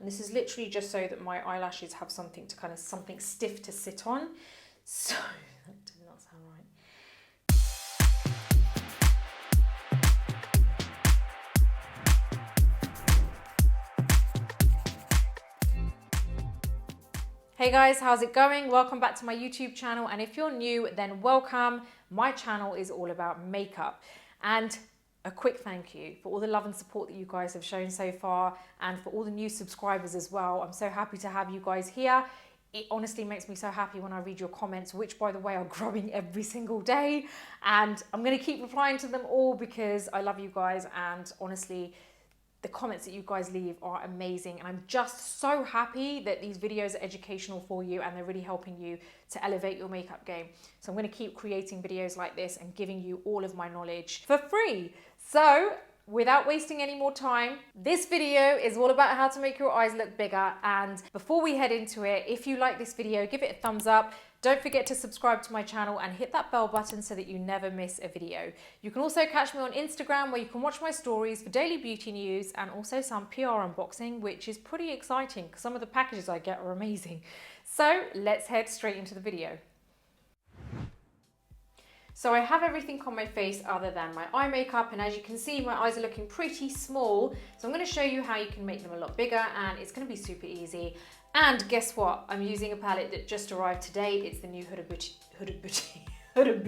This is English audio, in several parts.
And this is literally just so that my eyelashes have something to something stiff to sit on. So, that did not sound right. Hey guys, how's it going? Welcome back to my YouTube channel, and if you're new, then welcome. My channel is all about makeup, and a quick thank you for all the love and support that you guys have shown so far, and for all the new subscribers as well. I'm so happy to have you guys here. It honestly makes me so happy when I read your comments, which by the way are growing every single day, and I'm going to keep replying to them all because I love you guys, and honestly, the comments that you guys leave are amazing, and I'm just so happy that these videos are educational for you and they're really helping you to elevate your makeup game. So I'm going to keep creating videos like this and giving you all of my knowledge for free. So without wasting any more time, this video is all about how to make your eyes look bigger. And before we head into it, if you like this video, give it a thumbs up. Don't forget to subscribe to my channel and hit that bell button so that you never miss a video. You can also catch me on Instagram, where you can watch my stories for daily beauty news and also some PR unboxing, which is pretty exciting because some of the packages I get are amazing. So let's head straight into the video. So I have everything on my face other than my eye makeup, and as you can see, my eyes are looking pretty small. So I'm going to show you how you can make them a lot bigger, and it's going to be super easy. And guess what? I'm using a palette that just arrived today. It's the new Huda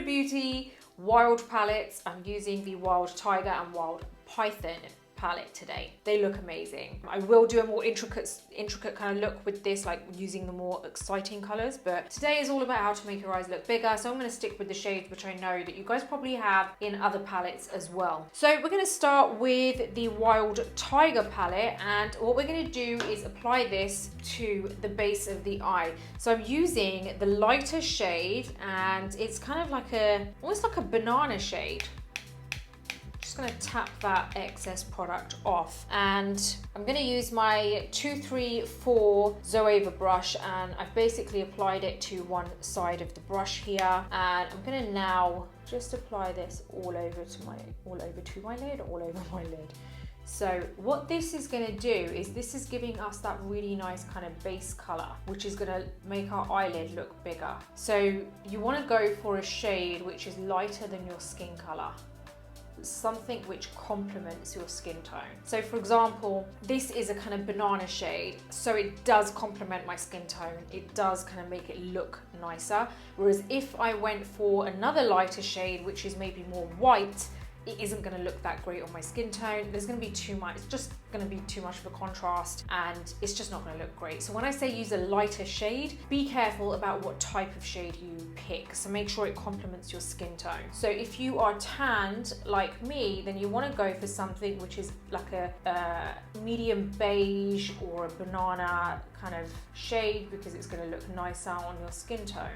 Beauty Wild palettes. I'm using the Wild Tiger and Wild Python palette today. They look amazing. I will do a more intricate kind of look with this, like using the more exciting colors, but today is all about how to make your eyes look bigger. So I'm going to stick with the shades which I know that you guys probably have in other palettes as well. So we're going to start with the Wild Tiger palette, and what we're going to do is apply this to the base of the eye. So I'm using the lighter shade, and it's kind of like almost like a banana shade. Going to tap that excess product off, and I'm going to use my 234 Zoeva brush, and I've basically applied it to one side of the brush here, and I'm going to now just apply this all over my lid. So what this is going to do is this is giving us that really nice kind of base color, which is going to make our eyelid look bigger. So you want to go for a shade which is lighter than your skin color, something which complements your skin tone. So for example, this is a kind of banana shade, so it does complement my skin tone. It does kind of make it look nicer. Whereas if I went for another lighter shade, which is maybe more white, it isn't going to look that great on my skin tone. There's going to be too much, it's just going to be too much of a contrast, and it's just not going to look great. So when I say use a lighter shade, be careful about what type of shade you pick. So make sure it complements your skin tone. So if you are tanned like me, then you want to go for something which is like a medium beige or a banana kind of shade, because it's going to look nicer on your skin tone.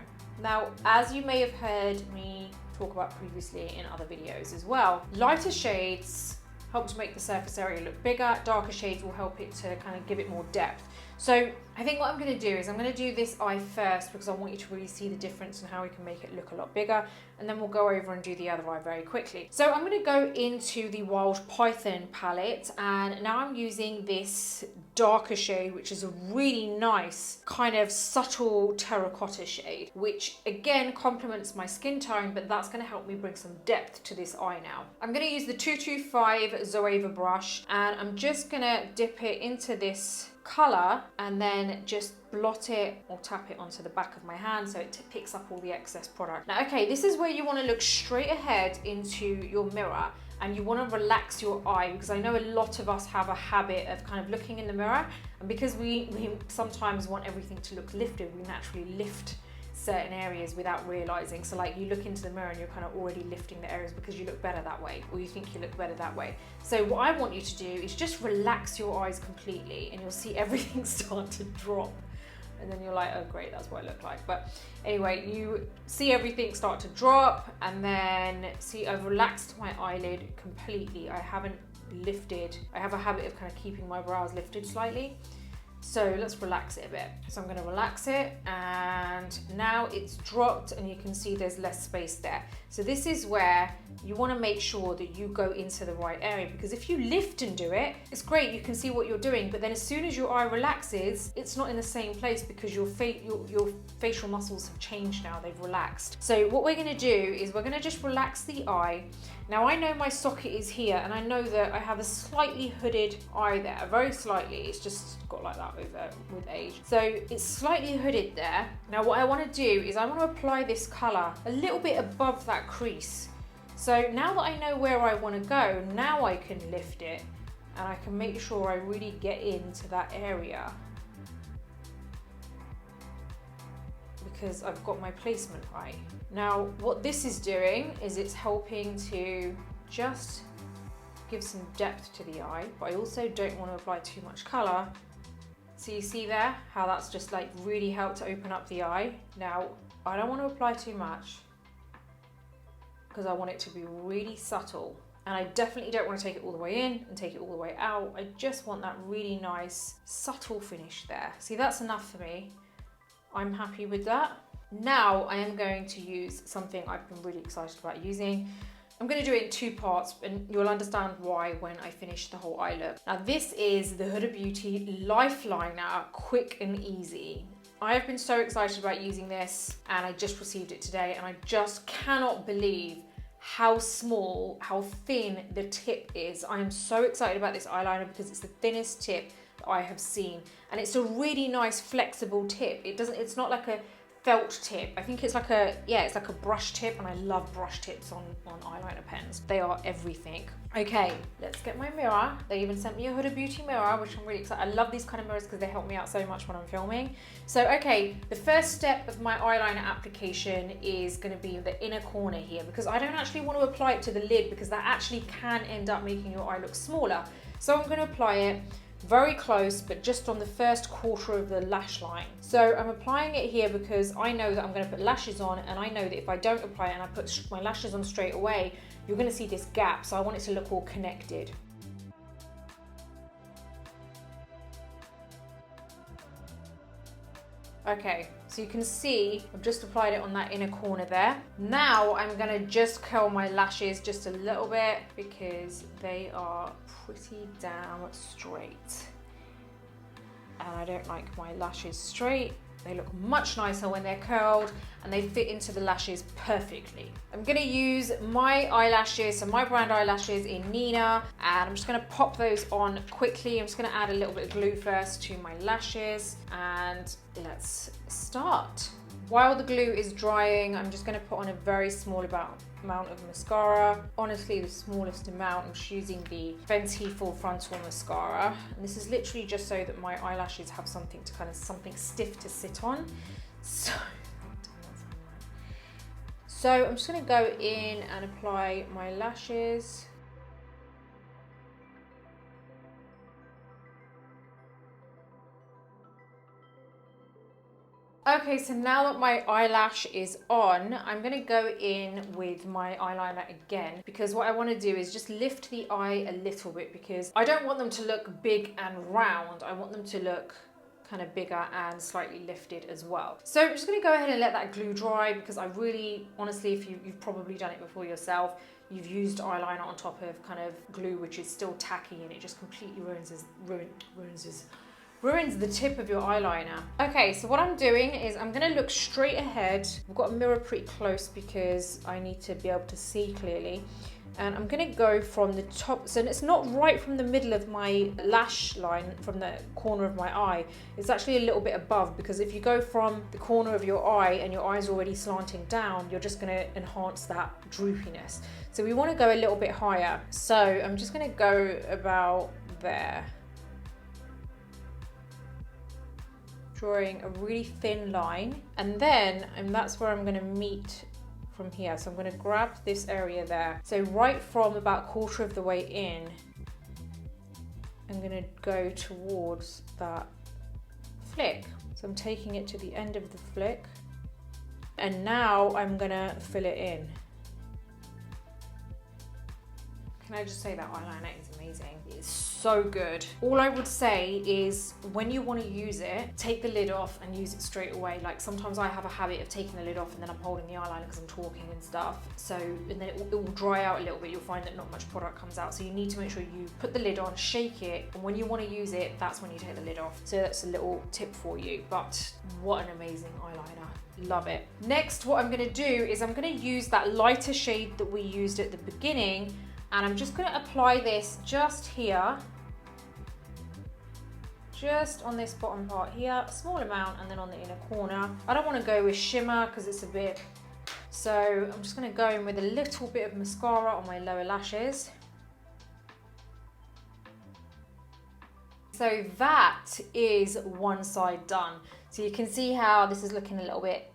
Now, as you may have heard me talk about previously in other videos as well, lighter shades help to make the surface area look bigger. Darker shades will help it to kind of give it more depth. So I think what I'm going to do is I'm going to do this eye first, because I want you to really see the difference and how we can make it look a lot bigger, and then we'll go over and do the other eye very quickly. So I'm going to go into the Wild Python palette, and now I'm using this darker shade, which is a really nice kind of subtle terracotta shade, which again complements my skin tone, but that's going to help me bring some depth to this eye now. I'm going to use the 225 Zoeva brush, and I'm just going to dip it into this color and then just blot it or tap it onto the back of my hand so it picks up all the excess product. Now, okay, this is where you want to look straight ahead into your mirror, and you want to relax your eye, because I know a lot of us have a habit of kind of looking in the mirror, and because we sometimes want everything to look lifted, we naturally lift certain areas without realizing. So like you look into the mirror and you're kind of already lifting the areas because you look better that way, or you think you look better that way. So what I want you to do is just relax your eyes completely, and you'll see everything start to drop. And then you're like, oh great, that's what I look like. But anyway, you see everything start to drop, and then see I've relaxed my eyelid completely. I haven't lifted. I have a habit of kind of keeping my brows lifted slightly. So let's relax it a bit. So I'm going to relax it, and now it's dropped and you can see there's less space there. So this is where you want to make sure that you go into the right area, because if you lift and do it, it's great, you can see what you're doing, but then as soon as your eye relaxes, it's not in the same place because your facial muscles have changed now, they've relaxed. So what we're going to do is we're going to just relax the eye. Now I know my socket is here, and I know that I have a slightly hooded eye there, very slightly, it's just got like that with age. So it's slightly hooded there. Now what I want to do is I want to apply this colour a little bit above that crease. So now that I know where I want to go, now I can lift it and I can make sure I really get into that area, because I've got my placement right. Now what this is doing is it's helping to just give some depth to the eye, but I also don't want to apply too much colour. So you see there how that's just like really helped to open up the eye. Now I don't want to apply too much because I want it to be really subtle, and I definitely don't want to take it all the way in and take it all the way out. I just want that really nice subtle finish there. See, that's enough for me. I'm happy with that. Now I am going to use something I've been really excited about using. I'm going to do it in 2 parts, and you'll understand why when I finish the whole eye look. Now this is the Huda Beauty Lifeliner Quick and Easy. I have been so excited about using this, and I just received it today, and I just cannot believe how small, how thin the tip is. I am so excited about this eyeliner because it's the thinnest tip that I have seen, and it's a really nice flexible tip. It's not like a felt tip. I think it's like it's like a brush tip, and I love brush tips on eyeliner pens. They are everything. Okay, let's get my mirror. They even sent me a Huda Beauty mirror, which I'm really excited. I love these kind of mirrors because they help me out so much when I'm filming. So, okay, the first step of my eyeliner application is going to be the inner corner here, because I don't actually want to apply it to the lid because that actually can end up making your eye look smaller. So I'm going to apply it very close, but just on the first quarter of the lash line. So I'm applying it here because I know that I'm going to put lashes on, and I know that if I don't apply it and I put my lashes on straight away, you're going to see this gap. So I want it to look all connected. Okay, so you can see I've just applied it on that inner corner there. Now I'm going to just curl my lashes just a little bit because they are pretty damn straight, and I don't like my lashes straight. They look much nicer when they're curled, and they fit into the lashes perfectly. I'm going to use my eyelashes, so my brand eyelashes in Nina, and I'm just going to pop those on quickly. I'm just going to add a little bit of glue first to my lashes, and let's start. While the glue is drying, I'm just going to put on a very small amount of mascara. Honestly, the smallest amount. I'm just using the Fenty Full Frontal Mascara, and this is literally just so that my eyelashes have something stiff to sit on. So I'm just going to go in and apply my lashes. Okay, so now that my eyelash is on, I'm going to go in with my eyeliner again, because what I want to do is just lift the eye a little bit, because I don't want them to look big and round. I want them to look kind of bigger and slightly lifted as well. So I'm just going to go ahead and let that glue dry, because I really, honestly, if you've probably done it before yourself, you've used eyeliner on top of kind of glue which is still tacky, and it just completely ruins the tip of your eyeliner. Okay, so what I'm doing is I'm gonna look straight ahead. I've got a mirror pretty close because I need to be able to see clearly. And I'm gonna go from the top, so it's not right from the middle of my lash line, from the corner of my eye. It's actually a little bit above, because if you go from the corner of your eye and your eye's already slanting down, you're just gonna enhance that droopiness. So we wanna go a little bit higher. So I'm just gonna go about there. Drawing a really thin line, and then that's where I'm going to meet from here. So I'm going to grab this area there. So right from about quarter of the way in, I'm going to go towards that flick. So I'm taking it to the end of the flick, and now I'm going to fill it in. Can I just say that eyeliner is amazing? It's so good. All I would say is when you want to use it, take the lid off and use it straight away. Like sometimes I have a habit of taking the lid off and then I'm holding the eyeliner because I'm talking and stuff. So, and then it will dry out a little bit. You'll find that not much product comes out. So you need to make sure you put the lid on, shake it, and when you want to use it, that's when you take the lid off. So that's a little tip for you. But what an amazing eyeliner. Love it. Next, what I'm going to do is I'm going to use that lighter shade that we used at the beginning, and I'm just going to apply this just here, just on this bottom part here, a small amount, and then on the inner corner. I don't want to go with shimmer because it's a bit, so I'm just going to go in with a little bit of mascara on my lower lashes. So that is one side done. So you can see how this is looking a little bit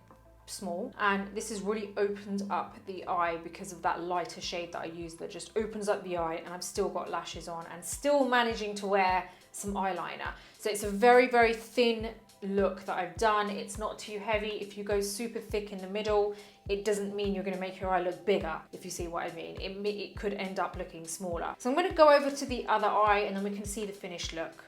small, and this has really opened up the eye because of that lighter shade that I used that just opens up the eye, and I've still got lashes on and still managing to wear some eyeliner. So it's a very, very thin look that I've done. It's not too heavy. If you go super thick in the middle, it doesn't mean you're going to make your eye look bigger, if you see what I mean. It could end up looking smaller. So I'm going to go over to the other eye and then we can see the finished look.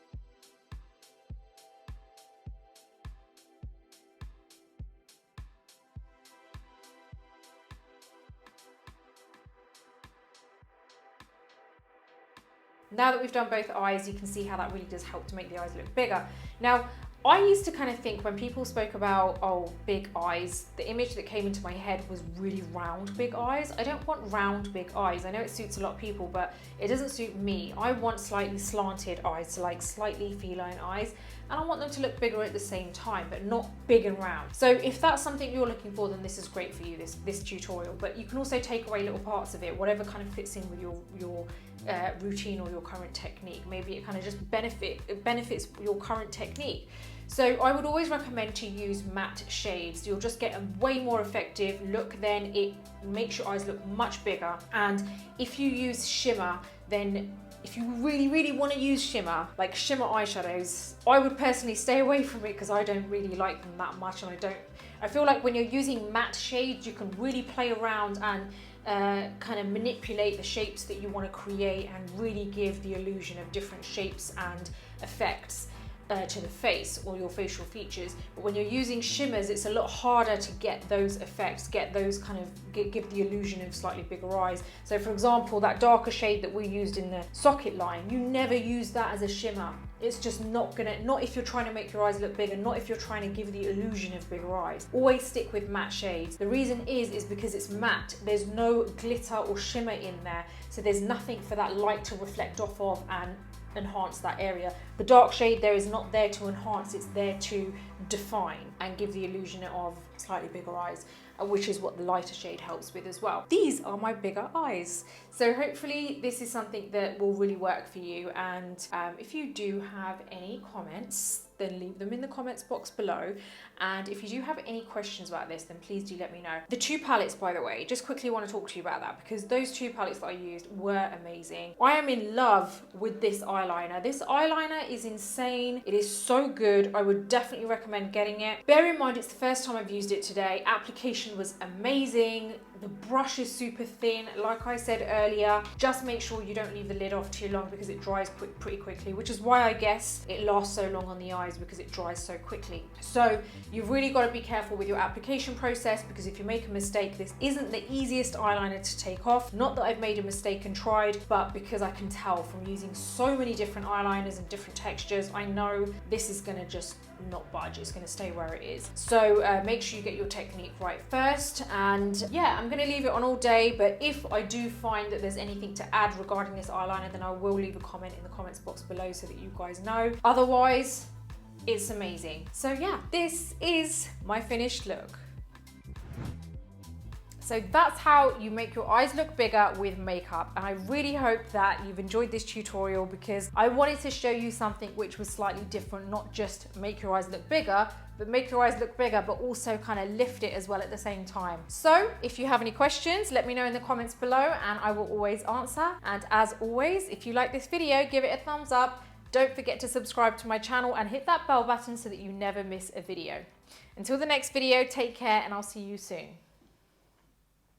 Now that we've done both eyes, you can see how that really does help to make the eyes look bigger. Now, I used to kind of think when people spoke about, oh, big eyes, the image that came into my head was really round big eyes. I don't want round big eyes. I know it suits a lot of people, but it doesn't suit me. I want slightly slanted eyes, so like slightly feline eyes, and I want them to look bigger at the same time, but not big and round. So if that's something you're looking for, then this is great for you, this tutorial. But you can also take away little parts of it, whatever kind of fits in with your routine or your current technique. Maybe it kind of just benefits your current technique. So I would always recommend to use matte shades. You'll just get a way more effective look then. It makes your eyes look much bigger. And if you use shimmer, then if you really, really want to use shimmer, like shimmer eyeshadows, I would personally stay away from it because I don't really like them that much, and I feel like when you're using matte shades, you can really play around and kind of manipulate the shapes that you want to create and really give the illusion of different shapes and effects to the face or your facial features. But when you're using shimmers, it's a lot harder to get those effects, get those kind of give the illusion of slightly bigger eyes. So for example, that darker shade that we used in the socket line, you never use that as a shimmer. It's just not if you're trying to make your eyes look bigger, not if you're trying to give the illusion of bigger eyes. Always stick with matte shades. The reason is because it's matte. There's no glitter or shimmer in there, so there's nothing for that light to reflect off of and enhance that area. The dark shade there is not there to enhance, it's there to define and give the illusion of slightly bigger eyes, which is what the lighter shade helps with as well. These are my bigger eyes. So hopefully this is something that will really work for you, and if you do have any comments, then leave them in the comments box below. And if you do have any questions about this, then please do let me know. The two palettes, by the way, just quickly want to talk to you about that because those two palettes that I used were amazing. I am in love with this eyeliner. This eyeliner is insane. It is so good. I would definitely recommend getting it. Bear in mind, it's the first time I've used it today. Application was amazing. The brush is super thin. Like I said earlier, just make sure you don't leave the lid off too long because it dries pretty quickly, which is why I guess it lasts so long on the eyes, because it dries so quickly. So you've really got to be careful with your application process, because if you make a mistake, this isn't the easiest eyeliner to take off. Not that I've made a mistake and tried, but because I can tell from using so many different eyeliners and different textures, I know this is gonna just not budge. It's gonna stay where it is. So make sure you get your technique right first. And yeah, I'm gonna leave it on all day, but if I do find that there's anything to add regarding this eyeliner, then I will leave a comment in the comments box below so that you guys know. Otherwise, it's amazing. So yeah, this is my finished look. So that's how you make your eyes look bigger with makeup. And I really hope that you've enjoyed this tutorial, because I wanted to show you something which was slightly different, not just make your eyes look bigger, but make your eyes look bigger, but also kind of lift it as well at the same time. So if you have any questions, let me know in the comments below and I will always answer. And as always, if you like this video, give it a thumbs up. Don't forget to subscribe to my channel and hit that bell button so that you never miss a video. Until the next video, take care and I'll see you soon.